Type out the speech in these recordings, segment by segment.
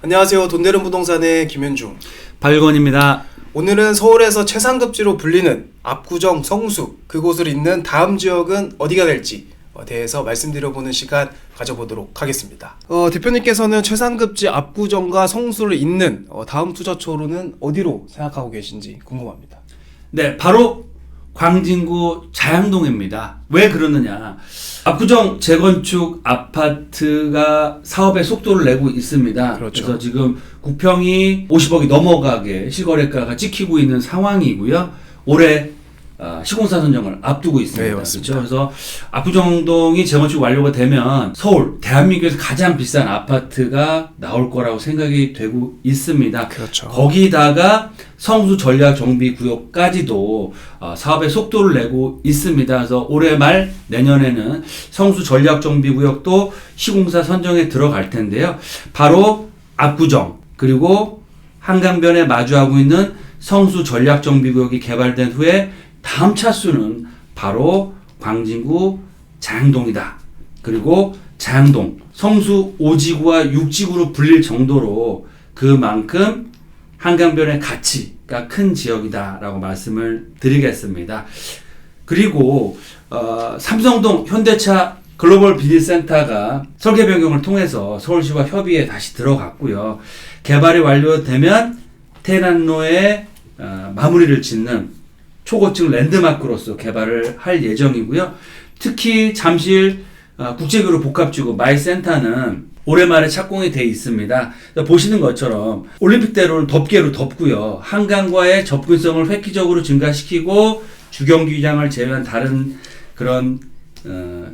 안녕하세요. 돈 되는 부동산의 김현중. 박일권입니다. 오늘은 서울에서 최상급지로 불리는 압구정, 성수 그곳을 잇는 다음 지역은 어디가 될지 대해서 말씀드려보는 시간 가져보도록 하겠습니다. 대표님께서는 최상급지 압구정과 성수를 잇는 다음 투자처로는 어디로 생각하고 계신지 궁금합니다. 네, 바로 광진구 자양동입니다. 왜 그러느냐? 압구정 재건축 아파트가 사업의 속도를 내고 있습니다. 그렇죠. 그래서 지금 구평이 50억이 넘어가게 실거래가가 찍히고 있는 상황이고요. 올해 시공사 선정을 앞두고 있습니다. 네, 맞습니다. 그렇죠? 그래서 압구정동이 재건축 완료가 되면 서울, 대한민국에서 가장 비싼 아파트가 나올 거라고 생각이 되고 있습니다. 그렇죠. 거기다가 성수 전략정비구역까지도 사업의 속도를 내고 있습니다. 그래서 올해 말 내년에는 성수 전략정비구역도 시공사 선정에 들어갈 텐데요. 바로 압구정 그리고 한강변에 마주하고 있는 성수 전략정비구역이 개발된 후에 다음 차수는 바로 광진구 자양동이다. 그리고 자양동, 성수 5지구와 6지구로 불릴 정도로 그만큼 한강변의 가치가 큰 지역이다라고 말씀을 드리겠습니다. 그리고 삼성동 현대차 글로벌 비즈니스센터가 설계 변경을 통해서 서울시와 협의에 다시 들어갔고요. 개발이 완료되면 테란로에 마무리를 짓는 초고층 랜드마크로서 개발을 할 예정이고요. 특히 잠실 국제교류 복합지구 마이센터는 올해 말에 착공이 돼 있습니다. 보시는 것처럼 올림픽대로를 덮개로 덮고요. 한강과의 접근성을 획기적으로 증가시키고 주경기장을 제외한 다른 그런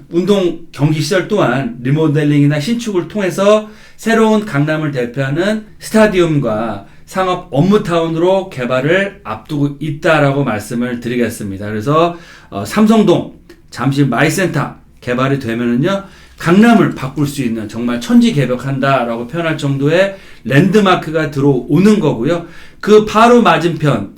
운동 경기 시설 또한 리모델링이나 신축을 통해서 새로운 강남을 대표하는 스타디움과 상업 업무타운으로 개발을 앞두고 있다라고 말씀을 드리겠습니다. 그래서 삼성동 잠실 마이센터 개발이 되면은요 강남을 바꿀 수 있는 정말 천지개벽한다라고 표현할 정도의 랜드마크가 들어오는 거고요. 그 바로 맞은편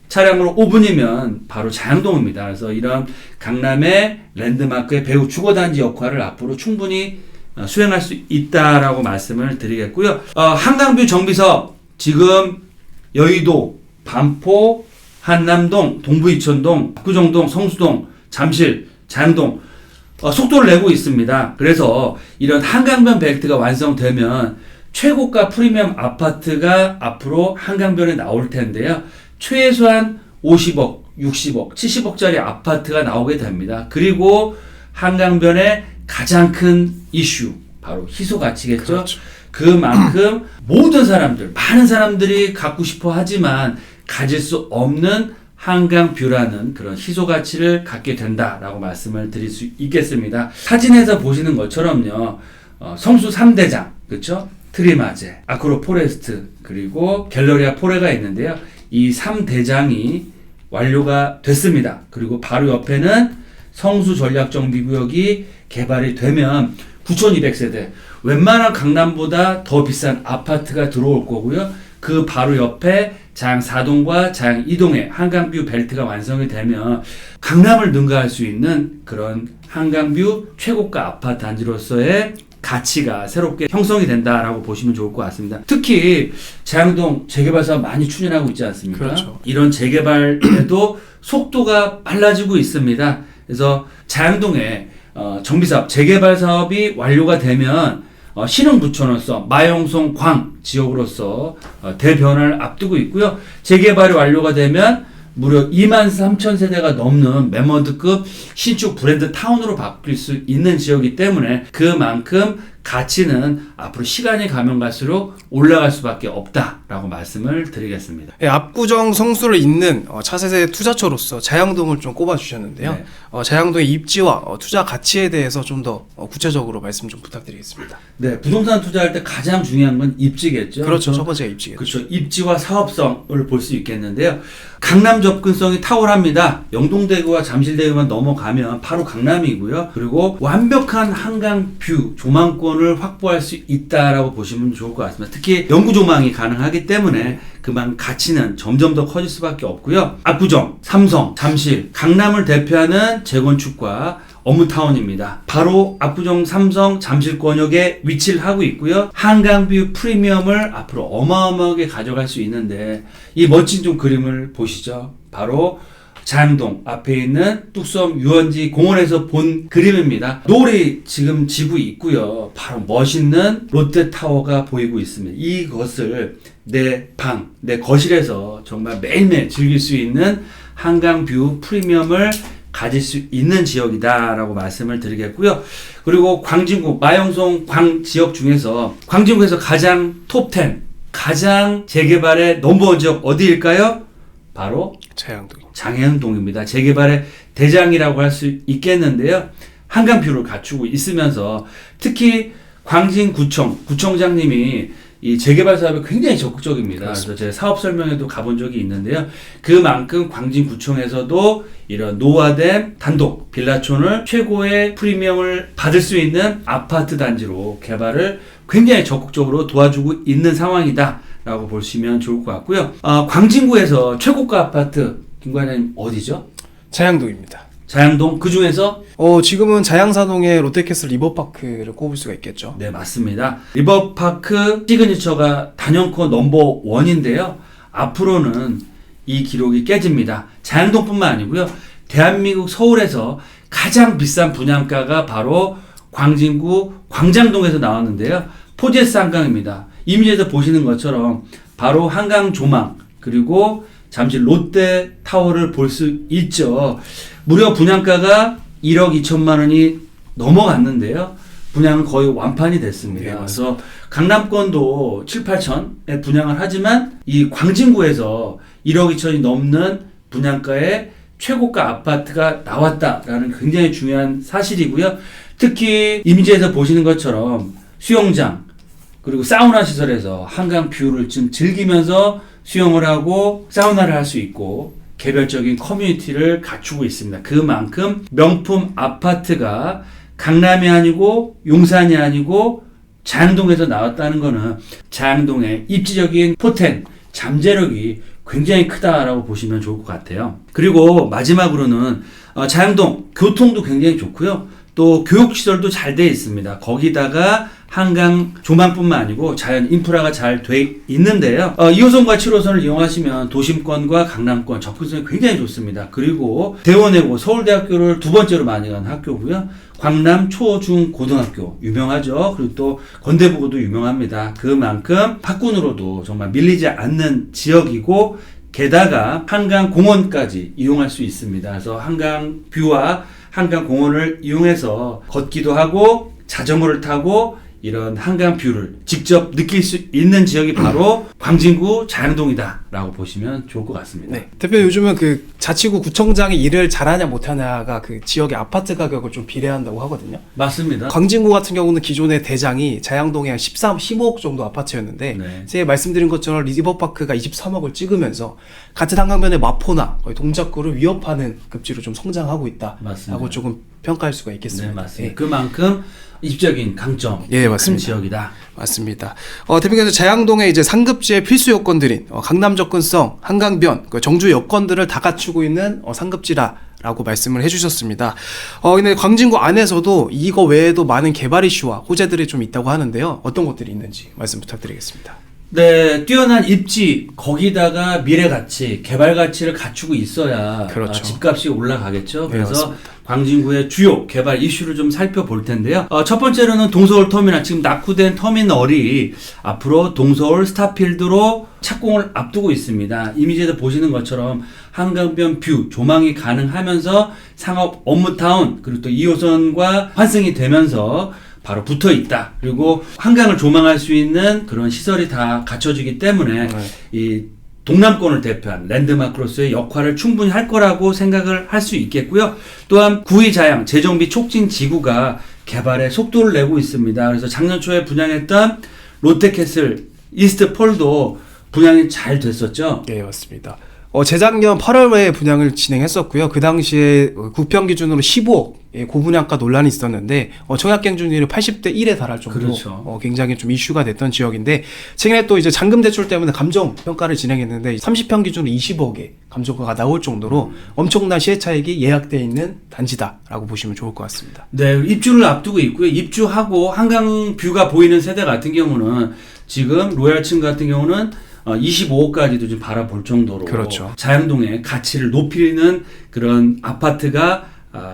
차량으로 5분이면 바로 자양동입니다. 그래서 이런 강남의 랜드마크의 배후 주거단지 역할을 앞으로 충분히 수행할 수 있다라고 말씀을 드리겠고요. 한강뷰 정비사업 지금 여의도, 반포, 한남동, 동부이천동, 압구정동, 성수동, 잠실, 자양동 속도를 내고 있습니다. 그래서 이런 한강변 벨트가 완성되면 최고가 프리미엄 아파트가 앞으로 한강변에 나올 텐데요. 최소한 50억, 60억, 70억짜리 아파트가 나오게 됩니다. 그리고 한강변의 가장 큰 이슈 바로 희소 가치겠죠. 그렇죠. 그만큼 모든 사람들, 많은 사람들이 갖고 싶어 하지만 가질 수 없는 한강뷰라는 그런 희소 가치를 갖게 된다라고 말씀을 드릴 수 있겠습니다. 사진에서 보시는 것처럼요. 성수 3대장, 그렇죠? 트리마제, 아크로 포레스트, 그리고 갤러리아 포레가 있는데요. 이 3대장이 완료가 됐습니다. 그리고 바로 옆에는 성수 전략정비구역이 개발이 되면 9,200세대, 웬만한 강남보다 더 비싼 아파트가 들어올 거고요. 그 바로 옆에 자양 4동과 자양 2동의 한강뷰 벨트가 완성이 되면 강남을 능가할 수 있는 그런 한강뷰 최고가 아파트 단지로서의 가치가 새롭게 형성이 된다라고 보시면 좋을 것 같습니다. 특히 자양동 재개발 사업 많이 추진하고 있지 않습니까? 그렇죠. 이런 재개발에도 속도가 빨라지고 있습니다. 그래서 자양동에 정비사업, 재개발 사업이 완료가 되면 신흥부촌으로서 마용성 광 지역으로서 대변화를 앞두고 있고요. 재개발이 완료가 되면 무려 23,000세대가 넘는 매먼드급 신축 브랜드 타운으로 바뀔 수 있는 지역이기 때문에 그만큼 가치는 앞으로 시간이 가면 갈수록 올라갈 수밖에 없다라고 말씀을 드리겠습니다. 네, 압구정 성수를 잇는 차세대 투자처로서 자양동을 좀 꼽아주셨는데요. 네. 자양동의 입지와 투자 가치에 대해서 좀 더 구체적으로 말씀 좀 부탁드리겠습니다. 네, 부동산 투자할 때 가장 중요한 건 입지겠죠. 그렇죠. 첫 번째가 입지겠죠. 그렇죠. 입지와 사업성을 볼 수 있겠는데요. 강남 접근성이 탁월합니다. 영동대교와 잠실대교만 넘어가면 바로 강남이고요. 그리고 완벽한 한강 뷰, 조망권을 확보할 수 있다라고 보시면 좋을 것 같습니다. 특히 영구 조망이 가능하기 때문에 그만 가치는 점점 더 커질 수밖에 없고요. 압구정, 삼성, 잠실, 강남을 대표하는 재건축과 업무타운입니다. 바로 압구정 삼성 잠실권역에 위치를 하고 있고요. 한강뷰 프리미엄을 앞으로 어마어마하게 가져갈 수 있는데 이 멋진 좀 그림을 보시죠. 바로 자양동 앞에 있는 뚝섬 유원지 공원에서 본 그림입니다. 노을이 지금 지고 있고요. 바로 멋있는 롯데타워가 보이고 있습니다. 이것을 내 방, 내 거실에서 정말 매일매일 즐길 수 있는 한강뷰 프리미엄을 가질 수 있는 지역이다라고 말씀을 드리겠고요. 그리고 광진구, 마영송 광 지역 중에서 광진구에서 가장 톱10, 가장 재개발의 넘버원 지역 어디일까요? 바로 장해흥동입니다. 재개발의 대장이라고 할 수 있겠는데요. 한강뷰를 갖추고 있으면서 특히 광진구청 구청장님이 이 재개발 사업에 굉장히 적극적입니다. 그래서 제 사업 설명회도 가본 적이 있는데요. 그만큼 광진구청에서도 이런 노화된 단독 빌라촌을 최고의 프리미엄을 받을 수 있는 아파트 단지로 개발을 굉장히 적극적으로 도와주고 있는 상황이다 라고 보시면 좋을 것 같고요. 광진구에서 최고가 아파트 김과장님 어디죠? 자양동입니다. 자양동 그 중에서 지금은 자양사동의 롯데캐슬 리버파크를 꼽을 수가 있겠죠. 네, 맞습니다. 리버파크 시그니처가 단연코 넘버 원인데요. 앞으로는 이 기록이 깨집니다. 자양동뿐만 아니고요. 대한민국 서울에서 가장 비싼 분양가가 바로 광진구 광장동에서 나왔는데요. 포제스 한강입니다. 이미지에서 보시는 것처럼 바로 한강 조망 그리고 잠시 롯데타워를 볼 수 있죠. 무려 분양가가 1억 2천만 원이 넘어갔는데요. 분양은 거의 완판이 됐습니다. 네, 그래서 강남권도 7, 8천에 분양을 하지만 이 광진구에서 1억 2천이 넘는 분양가의 최고가 아파트가 나왔다라는 굉장히 중요한 사실이고요. 특히 이미지에서 보시는 것처럼 수영장 그리고 사우나 시설에서 한강 뷰를 좀 즐기면서 수영을 하고 사우나를 할 수 있고 개별적인 커뮤니티를 갖추고 있습니다. 그만큼 명품 아파트가 강남이 아니고 용산이 아니고 자양동에서 나왔다는 것은 자양동의 입지적인 포텐, 잠재력이 굉장히 크다라고 보시면 좋을 것 같아요. 그리고 마지막으로는 자양동 교통도 굉장히 좋고요. 또 교육시설도 잘 되어 있습니다. 거기다가 한강 조망뿐만 아니고 자연 인프라가 잘 돼 있는데요. 2호선과 7호선을 이용하시면 도심권과 강남권 접근성이 굉장히 좋습니다. 그리고 대원외고 서울대학교를 두 번째로 많이 가는 학교고요. 광남 초, 중, 고등학교 유명하죠. 그리고 또 건대부고도 유명합니다. 그만큼 학군으로도 정말 밀리지 않는 지역이고 게다가 한강 공원까지 이용할 수 있습니다. 그래서 한강 뷰와 한강 공원을 이용해서 걷기도 하고 자전거를 타고 이런 한강 뷰를 직접 느낄 수 있는 지역이 바로 광진구 자양동이다라고 보시면 좋을 것 같습니다. 네. 대표님 요즘은 그 자치구 구청장이 일을 잘하냐 못하냐가 그 지역의 아파트 가격을 좀 비례한다고 하거든요. 맞습니다. 광진구 같은 경우는 기존의 대장이 자양동에 한 15억 정도 아파트였는데 네. 제가 말씀드린 것처럼 리버파크가 23억을 찍으면서 같은 한강변의 마포나 거의 동작구를 위협하는 급지로 좀 성장하고 있다라고 맞습니다. 조금 평가할 수가 있겠습니다. 네, 맞습니다. 예. 그만큼 입적인 강점 예, 맞습니다. 지역이다. 맞습니다. 대표님께서 자양동의 이제 상급지의 필수 요건들인 강남 접근성, 한강변, 정주 여건들을 다 갖추고 있는 상급지라고 말씀을 해주셨습니다. 근데 광진구 안에서도 이거 외에도 많은 개발 이슈와 호재들이 좀 있다고 하는데요. 어떤 것들이 있는지 말씀 부탁드리겠습니다. 네, 뛰어난 입지, 거기다가 미래 가치, 개발 가치를 갖추고 있어야 그렇죠. 집값이 올라가겠죠. 네, 그래서 맞습니다. 광진구의 주요 개발 이슈를 좀 살펴볼 텐데요. 첫 번째로는 동서울 터미널, 지금 낙후된 터미널이 앞으로 동서울 스타필드로 착공을 앞두고 있습니다. 이미지에서 보시는 것처럼 한강변 뷰, 조망이 가능하면서 상업 업무타운, 그리고 또 2호선과 환승이 되면서 바로 붙어 있다. 그리고 한강을 조망할 수 있는 그런 시설이 다 갖춰지기 때문에 이 동남권을 대표한 랜드마크로서의 역할을 충분히 할 거라고 생각을 할 수 있겠고요. 또한 구의자양 재정비 촉진 지구가 개발에 속도를 내고 있습니다. 그래서 작년 초에 분양했던 롯데캐슬 이스트폴도 분양이 잘 됐었죠. 네, 맞습니다. 재작년 8월에 분양을 진행했었고요. 그 당시에 구평 기준으로 15억 고분양가 논란이 있었는데 청약 경쟁률이 80대 1에 달할 정도로 그렇죠. 굉장히 좀 이슈가 됐던 지역인데 최근에 또 이제 잔금 대출 때문에 감정 평가를 진행했는데 30평 기준으로 20억의 감정가가 나올 정도로 엄청난 시세 차익이 예약되어 있는 단지다라고 보시면 좋을 것 같습니다. 네, 입주를 앞두고 있고요. 입주하고 한강 뷰가 보이는 세대 같은 경우는 지금 로얄층 같은 경우는 25억까지도 좀 바라볼 정도로 그렇죠. 자양동의 가치를 높이는 그런 아파트가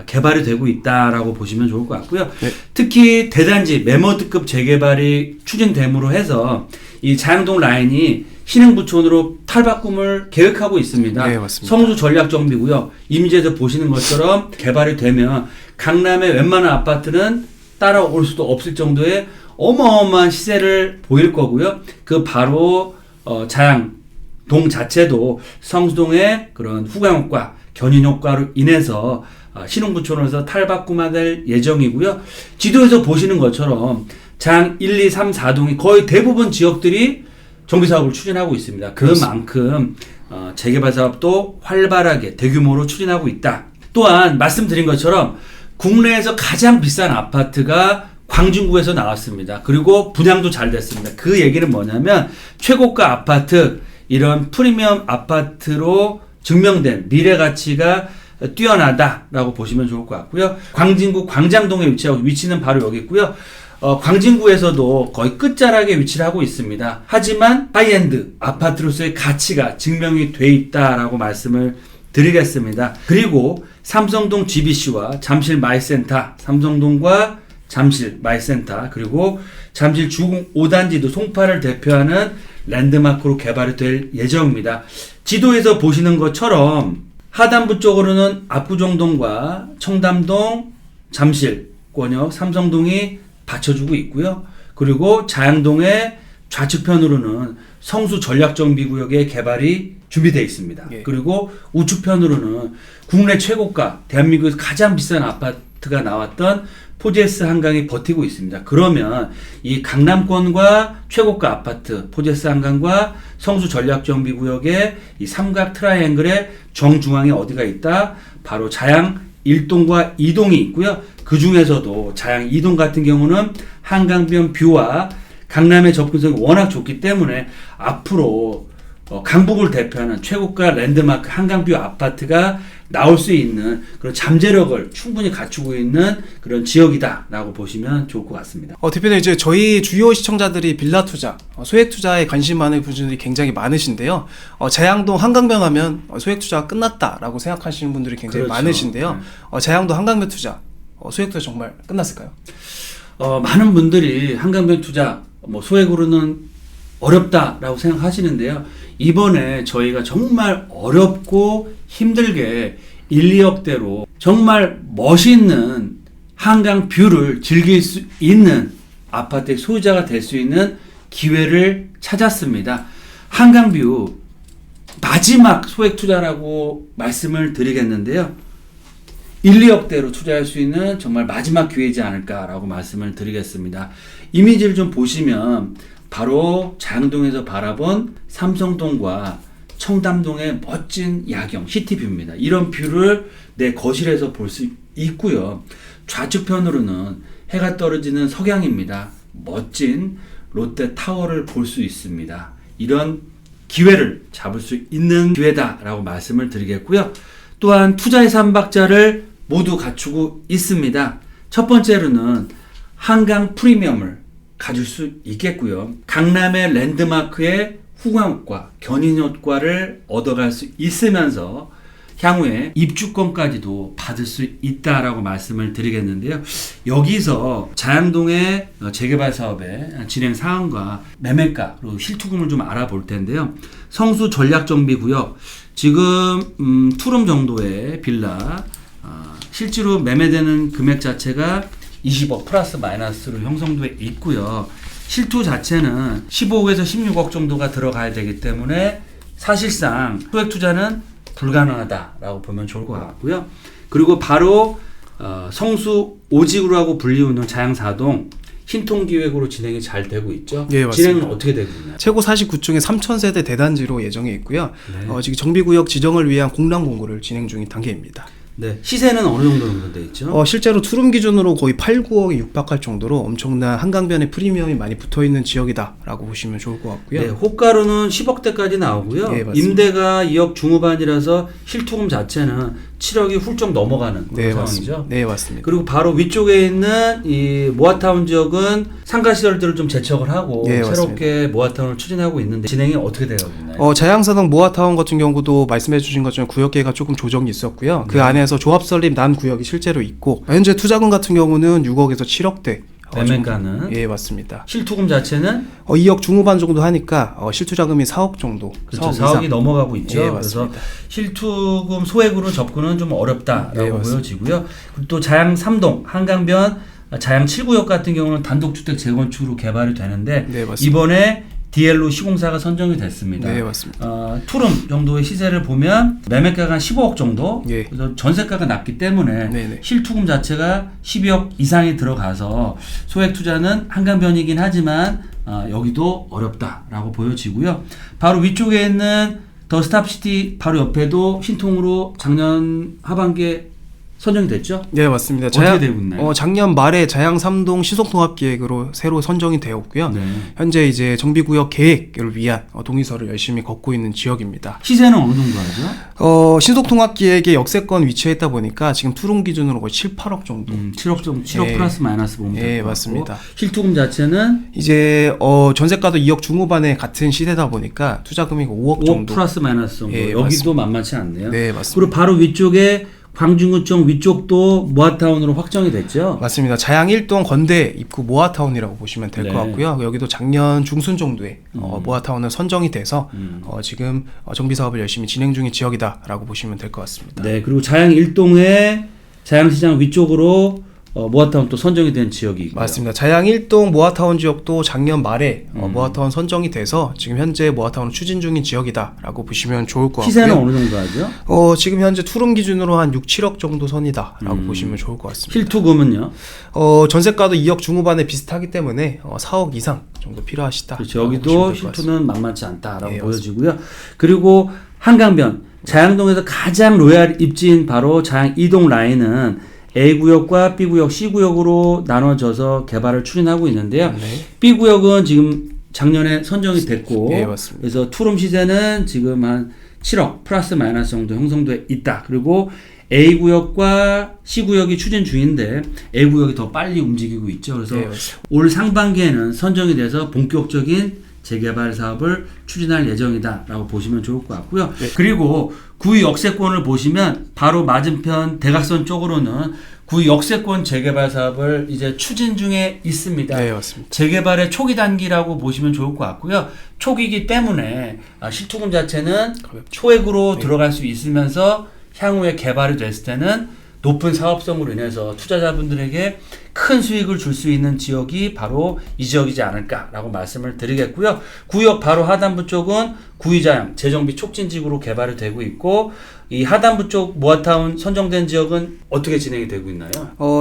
개발이 되고 있다라고 보시면 좋을 것 같고요. 네. 특히 대단지 매머드급 재개발이 추진됨으로 해서 이 자양동 라인이 신흥부촌으로 탈바꿈을 계획하고 있습니다. 네, 맞습니다. 성수 전략정비구역 이미지에서 보시는 것처럼 개발이 되면 강남의 웬만한 아파트는 따라올 수도 없을 정도의 어마어마한 시세를 보일 거고요. 그 바로 자양동 자체도 성수동의 그런 후광효과, 견인효과로 인해서 신흥부촌에서 탈바꿈될 예정이고요. 지도에서 보시는 것처럼 장 1, 2, 3, 4동이 거의 대부분 지역들이 정비사업을 추진하고 있습니다. 그만큼 재개발 사업도 활발하게 대규모로 추진하고 있다. 또한 말씀드린 것처럼 국내에서 가장 비싼 아파트가 광진구에서 나왔습니다. 그리고 분양도 잘 됐습니다. 그 얘기는 뭐냐면 최고가 아파트, 이런 프리미엄 아파트로 증명된 미래 가치가 뛰어나다라고 보시면 좋을 것 같고요. 광진구 광장동에 위치하고 위치는 바로 여기 있고요. 광진구에서도 거의 끝자락에 위치를 하고 있습니다. 하지만 하이엔드 아파트로서의 가치가 증명이 돼 있다라고 말씀을 드리겠습니다. 그리고 삼성동 GBC와 잠실 마이센터, 삼성동과 잠실 마이센터, 그리고 잠실 주공 5단지도 송파를 대표하는 랜드마크로 개발이 될 예정입니다. 지도에서 보시는 것처럼 하단부 쪽으로는 압구정동과 청담동, 잠실권역, 삼성동이 받쳐주고 있고요. 그리고 자양동의 좌측편으로는 성수 전략정비구역의 개발이 준비되어 있습니다. 예. 그리고 우측편으로는 국내 최고가, 대한민국에서 가장 비싼 아파트가 나왔던 포제스 한강이 버티고 있습니다. 그러면 이 강남권과 최고가 아파트 포제스 한강과 성수 전략정비구역의 이 삼각 트라이앵글의 정중앙에 어디가 있다? 바로 자양 1동과 2동이 있고요. 그 중에서도 자양 2동 같은 경우는 한강변 뷰와 강남의 접근성이 워낙 좋기 때문에 앞으로 강북을 대표하는 최고가 랜드마크 한강뷰 아파트가 나올 수 있는 그런 잠재력을 충분히 갖추고 있는 그런 지역이다라고 보시면 좋을 것 같습니다. 대표님, 이제 저희 주요 시청자들이 빌라 투자, 소액 투자에 관심 많은 분들이 굉장히 많으신데요. 자양동 한강변 하면 소액 투자가 끝났다라고 생각하시는 분들이 굉장히 그렇죠. 많으신데요. 자양동 한강변 투자, 소액 투자 정말 끝났을까요? 많은 분들이 한강변 투자 소액으로는 어렵다라고 생각하시는데요. 이번에 저희가 정말 어렵고 힘들게 1, 2억대로 정말 멋있는 한강 뷰를 즐길 수 있는 아파트의 소유자가 될 수 있는 기회를 찾았습니다. 한강 뷰 마지막 소액 투자라고 말씀을 드리겠는데요. 1, 2억대로 투자할 수 있는 정말 마지막 기회이지 않을까라고 말씀을 드리겠습니다. 이미지를 좀 보시면 바로 자양동에서 바라본 삼성동과 청담동의 멋진 야경, 시티뷰입니다. 이런 뷰를 내 거실에서 볼 수 있고요. 좌측편으로는 해가 떨어지는 석양입니다. 멋진 롯데타워를 볼 수 있습니다. 이런 기회를 잡을 수 있는 기회다라고 말씀을 드리겠고요. 또한 투자의 3박자를 모두 갖추고 있습니다. 첫 번째로는 한강 프리미엄을 가질 수 있겠고요. 강남의 랜드마크의 후광효과, 견인효과를 얻어갈 수 있으면서 향후에 입주권까지도 받을 수 있다라고 말씀을 드리겠는데요. 여기서 자양동의 재개발 사업의 진행 사항과 매매가 그리고 실투금을 좀 알아볼 텐데요. 성수 전략정비구역 지금 투룸 정도의 빌라 실제로 매매되는 금액 자체가 20억 플러스 마이너스로 형성돼 있고요. 실투 자체는 15억에서 16억 정도가 들어가야 되기 때문에 사실상 소액 투자는 불가능하다라고 보면 좋을 것 같고요. 그리고 바로 성수 오직으로 불리우는 자양 4동 신통기획으로 진행이 잘 되고 있죠. 예, 맞습니다. 진행은 어떻게 되고 있나요? 최고 49층에 3,000세대 대단지로 예정해 있고요. 네. 지금 정비구역 지정을 위한 공람 공고를 진행 중인 단계입니다. 네. 시세는 어느 정도 형성돼 있죠? 실제로 투룸 기준으로 거의 8, 9억에 육박할 정도로 엄청난 한강변에 프리미엄이 많이 붙어있는 지역이다라고 보시면 좋을 것 같고요. 네, 호가로는 10억대까지 나오고요. 예, 맞습니다. 임대가 2억 중후반이라서 실투금 자체는 7억이 훌쩍 넘어가는 그런 네, 상황이죠. 맞습니다. 네, 맞습니다. 그리고 바로 위쪽에 있는 이 모아타운 지역은 상가 시설들을 좀 재척을 하고 네, 새롭게 모아타운을 추진하고 있는데 진행이 어떻게 되어 있나요? 자양사당 모아타운 같은 경우도 말씀해 주신 것처럼 구역계가 조금 조정이 있었고요. 그 네. 안에서 조합 설립 난 구역이 실제로 있고 현재 투자금 같은 경우는 6억에서 7억대 매매가는 예, 맞습니다. 실투금 자체는 2억 중후반 정도 하니까 실투자금이 4억 정도. 그렇죠. 4억 4억이 넘어가고 있죠. 예, 그래서 맞습니다. 실투금 소액으로 접근은 좀 어렵다라고 네, 맞습니다. 보여지고요. 그리고 또 자양 3동 한강변 자양 7구역 같은 경우는 단독주택 재건축으로 개발이 되는데 네, 맞습니다. 이번에 DL로 시공사가 선정이 됐습니다. 네, 맞습니다. 투룸 정도의 시세를 보면 매매가가 한 15억 정도. 예. 그래서 전세가가 낮기 때문에 네네. 실투금 자체가 12억 이상이 들어가서 소액 투자는 한강변이긴 하지만 여기도 어렵다라고 보여지고요. 바로 위쪽에 있는 더 스탑시티 바로 옆에도 신통으로 작년 하반기에 선정이 됐죠? 네, 맞습니다. 어떻게 되고 있나요? 작년 말에 자양 3동 신속통합계획으로 새로 선정이 되었고요. 네. 현재 이제 정비구역 계획을 위한 동의서를 열심히 걷고 있는 지역입니다. 시세는 어느 정도 하죠? 신속통합계획의 역세권 위치에 있다 보니까 지금 투룸 기준으로 거의 7, 8억 정도. 7억 정도, 7억 예. 플러스 마이너스 보면 예, 될것 같고. 맞습니다. 실투금 자체는 이제 전세가도 2억 중후반에 같은 시대다 보니까 투자금이 5억 5억 정도. 플러스 마이너스 정도. 예, 여기도 맞습니다. 만만치 않네요. 네, 맞습니다. 그리고 바로 위쪽에 광진구청 위쪽도 모아타운으로 확정이 됐죠. 맞습니다. 자양 1동 건대 입구 모아타운이라고 보시면 될 것 네. 같고요. 여기도 작년 중순 정도에 모아타운은 선정이 돼서 지금 정비 사업을 열심히 진행 중인 지역이다라고 보시면 될 것 같습니다. 네, 그리고 자양 1동에 자양시장 위쪽으로 모아타운 또 선정이 된 지역이 있고요. 맞습니다. 자양 1동 모아타운 지역도 작년 말에 모아타운 선정이 돼서 지금 현재 모아타운을 추진 중인 지역이다라고 보시면 좋을 것 같고요. 시세는 어느 정도 하죠? 지금 현재 투룸 기준으로 한 6, 7억 정도 선이다라고 보시면 좋을 것 같습니다. 실투금은요? 전세가도 2억 중후반에 비슷하기 때문에 4억 이상 정도 필요하시다. 그렇죠. 여기도 실투는 만만치 않다라고 예, 보여지고요. 그리고 한강변 자양동에서 가장 로얄 입지인 바로 자양 2동 라인은 A구역과 B구역, C구역으로 나눠져서 개발을 추진하고 있는데요. 네. B구역은 지금 작년에 선정이 됐고 예, 맞습니다. 그래서 투룸 시세는 지금 한 7억 플러스 마이너스 정도 형성돼 있다. 그리고 A구역과 C구역이 추진 중인데 A구역이 더 빨리 움직이고 있죠. 그래서 예, 맞습니다. 올 상반기에는 선정이 돼서 본격적인 재개발 사업을 추진할 예정이다라고 보시면 좋을 것 같고요. 네. 그리고 구의 역세권을 보시면 바로 맞은편 대각선 쪽으로는 구의 역세권 재개발 사업을 이제 추진 중에 있습니다. 네, 맞습니다. 재개발의 초기 단기라고 보시면 좋을 것 같고요. 초기이기 때문에 실투금 자체는 초액으로 들어갈 수 있으면서 향후에 개발이 됐을 때는 높은 사업성으로 인해서 투자자분들에게 큰 수익을 줄 수 있는 지역이 바로 이 지역이지 않을까라고 말씀을 드리겠고요. 구역 바로 하단부 쪽은 구의자양 재정비 촉진지구로 개발이 되고 있고 이 하단부 쪽 모아타운 선정된 지역은 어떻게 진행이 되고 있나요?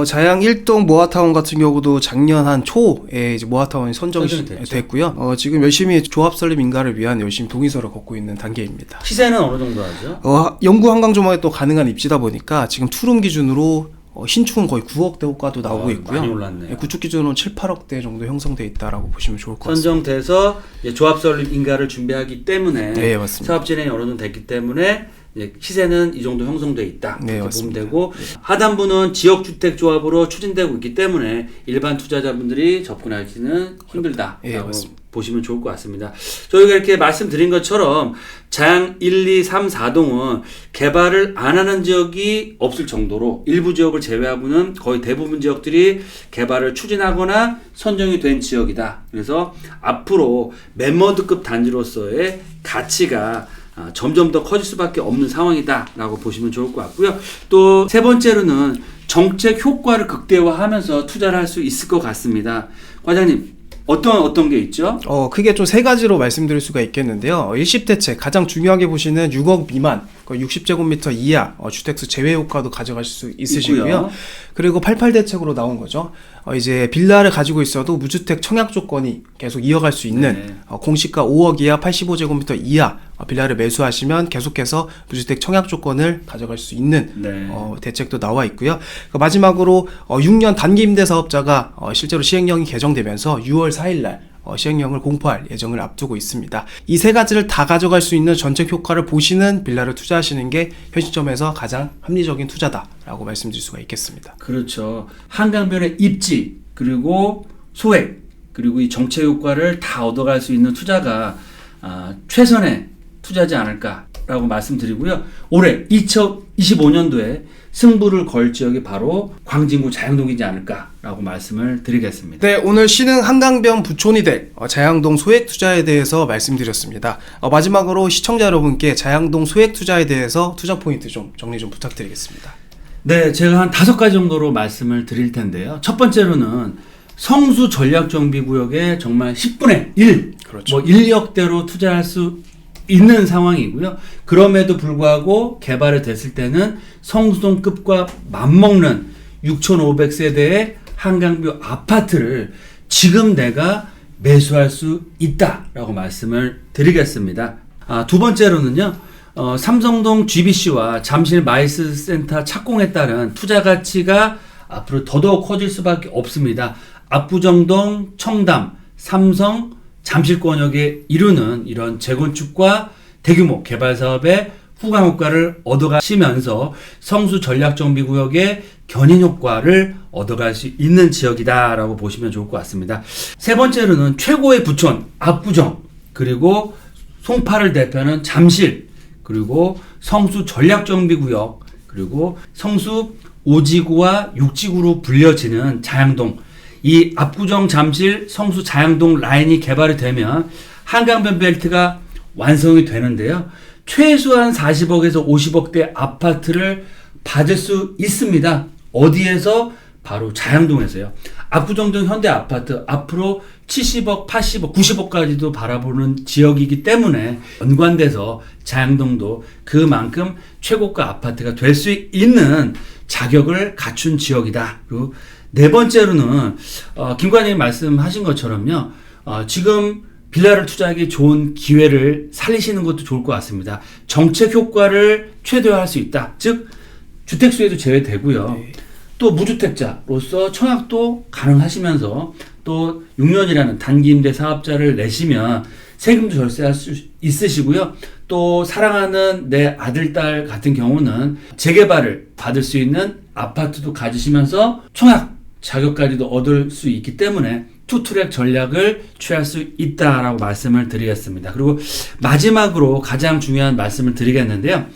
자양 1동 모아타운 같은 경우도 작년 한 초에 이제 모아타운이 선정이 선정이 됐죠. 됐고요. 지금 열심히 조합 설립 인가를 위한 열심히 동의서를 걷고 있는 단계입니다. 시세는 어느 정도 하죠? 영구 한강 조망에 또 가능한 입지다 보니까 지금 투룸 기준으로 신축은 거의 9억대 호가도 나오고 있고요. 많이 올랐네요. 구축 기준으로 7, 8억대 정도 형성돼 있다라고 보시면 좋을 것 같습니다. 선정돼서 이제 조합 설립 인가를 준비하기 때문에 네, 맞습니다. 사업 진행이 어느 정도 됐기 때문에 이제 시세는 이 정도 형성돼 있다. 네, 이렇게 보면 맞습니다. 되고 하단부는 지역주택 조합으로 추진되고 있기 때문에 일반 투자자분들이 접근하기는 힘들다라고 네, 맞습니다. 보시면 좋을 것 같습니다. 저희가 이렇게 말씀드린 것처럼 자양 1, 2, 3, 4동은 개발을 안 하는 지역이 없을 정도로 일부 지역을 제외하고는 거의 대부분 지역들이 개발을 추진하거나 선정이 된 지역이다. 그래서 앞으로 멤버드급 단지로서의 가치가 점점 더 커질 수밖에 없는 상황이다라고 보시면 좋을 것 같고요. 또 세 번째로는 정책 효과를 극대화하면서 투자를 할 수 있을 것 같습니다. 과장님, 어떤 게 있죠? 크게 좀 세 가지로 말씀드릴 수가 있겠는데요. 일시대책 가장 중요하게 보시는 6억 미만 60제곱미터 이하 주택수 제외 효과도 가져가실 수 있으시고요. 있고요. 그리고 88 대책으로 나온 거죠. 이제 빌라를 가지고 있어도 무주택 청약 조건이 계속 이어갈 수 있는 네. 공시가 5억 이하 85제곱미터 이하 빌라를 매수하시면 계속해서 무주택 청약 조건을 가져갈 수 있는 네. 대책도 나와 있고요. 마지막으로 6년 단기 임대 사업자가 실제로 시행령이 개정되면서 6월 4일날 시행령을 공포할 예정을 앞두고 있습니다. 이 세 가지를 다 가져갈 수 있는 전책 효과를 보시는 빌라를 투자하시는 게 현 시점에서 가장 합리적인 투자다라고 말씀드릴 수가 있겠습니다. 그렇죠. 한강변의 입지 그리고 소액 그리고 이 정책 효과를 다 얻어갈 수 있는 투자가 최선의 투자지 않을까라고 말씀드리고요. 올해 2025년도에 승부를 걸 지역이 바로 광진구 자양동이지 않을까라고 말씀을 드리겠습니다. 네, 오늘 신흥 한강변 부촌이 될 자양동 소액 투자에 대해서 말씀드렸습니다. 마지막으로 시청자 여러분께 자양동 소액 투자에 대해서 투자 포인트 좀 정리 좀 부탁드리겠습니다. 네, 제가 한 5가지 정도로 말씀을 드릴 텐데요. 첫 번째로는 성수 전략정비구역에 정말 10분의 1, 그렇죠. 뭐 인력대로 투자할 수 있는 상황이고요. 그럼에도 불구하고 개발이 됐을 때는 성수동급과 맞먹는 6,500세대의 한강뷰 아파트를 지금 내가 매수할 수 있다라고 말씀을 드리겠습니다. 두 번째로는요. 삼성동 GBC와 잠실 마이스 센터 착공에 따른 투자 가치가 앞으로 더더욱 커질 수밖에 없습니다. 압구정동, 청담, 삼성, 잠실권역에 이루는 이런 재건축과 대규모 개발 사업의 후광 효과를 얻어가시면서 성수 전략정비구역의 견인 효과를 얻어갈 수 있는 지역이다라고 보시면 좋을 것 같습니다. 세 번째로는 최고의 부촌 압구정 그리고 송파를 대표하는 잠실 그리고 성수 전략정비구역 그리고 성수 5지구와 6지구로 불려지는 자양동 이 압구정 잠실 성수 자양동 라인이 개발이 되면 한강변 벨트가 완성이 되는데요. 최소한 40억에서 50억대 아파트를 받을 수 있습니다. 어디에서? 바로 자양동에서요. 압구정동 현대 아파트 앞으로 70억, 80억, 90억까지도 바라보는 지역이기 때문에 연관돼서 자양동도 그만큼 최고가 아파트가 될 수 있는 자격을 갖춘 지역이다. 그리고 네 번째로는 김관장님 말씀하신 것처럼요. 지금 빌라를 투자하기 좋은 기회를 살리시는 것도 좋을 것 같습니다. 정책 효과를 최대화할 수 있다. 즉 주택수에도 제외되고요. 네. 또 무주택자로서 청약도 가능하시면서 또 6년이라는 단기 임대 사업자를 내시면 세금도 절세할 수 있으시고요. 또 사랑하는 내 아들, 딸 같은 경우는 재개발을 받을 수 있는 아파트도 가지시면서 청약 자격까지도 얻을 수 있기 때문에 투트랙 전략을 취할 수 있다라고 말씀을 드리겠습니다. 그리고 마지막으로 가장 중요한 말씀을 드리겠는데요.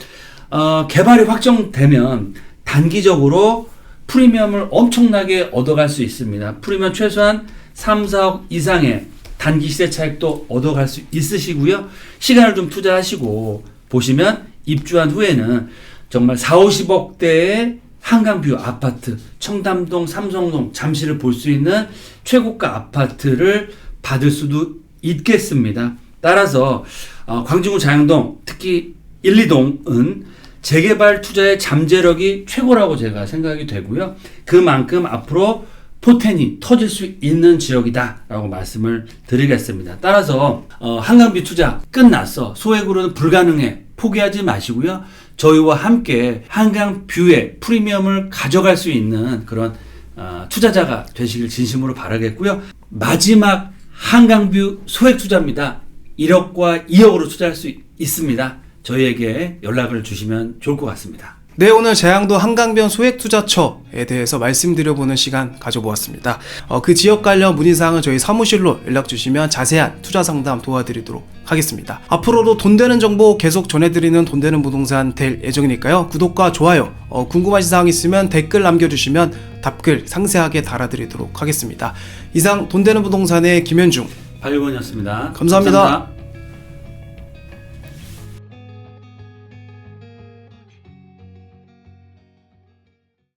개발이 확정되면 단기적으로 프리미엄을 엄청나게 얻어갈 수 있습니다. 프리미엄 최소한 3, 4억 이상의 단기 시세 차익도 얻어갈 수 있으시고요. 시간을 좀 투자하시고 보시면 입주한 후에는 정말 4, 50억대의 한강뷰 아파트, 청담동, 삼성동, 잠실을 볼 수 있는 최고가 아파트를 받을 수도 있겠습니다. 따라서 광진구 자양동, 특히 1, 2동은 재개발 투자의 잠재력이 최고라고 제가 생각이 되고요. 그만큼 앞으로 포텐이 터질 수 있는 지역이다라고 말씀을 드리겠습니다. 따라서 한강뷰 투자 끝났어. 소액으로는 불가능해. 포기하지 마시고요. 저희와 함께 한강뷰의 프리미엄을 가져갈 수 있는 그런 투자자가 되시길 진심으로 바라겠고요. 마지막 한강뷰 소액 투자입니다. 1억과 2억으로 투자할 수 있습니다. 저희에게 연락을 주시면 좋을 것 같습니다. 네, 오늘 자양도 한강변 소액투자처에 대해서 말씀드려보는 시간 가져보았습니다. 그 지역 관련 문의사항은 저희 사무실로 연락주시면 자세한 투자 상담 도와드리도록 하겠습니다. 앞으로도 돈 되는 정보 계속 전해드리는 돈 되는 부동산 될 예정이니까요. 구독과 좋아요, 궁금하신 사항 있으면 댓글 남겨주시면 답글 상세하게 달아드리도록 하겠습니다. 이상 돈 되는 부동산의 김현중 박일권이었습니다. 감사합니다.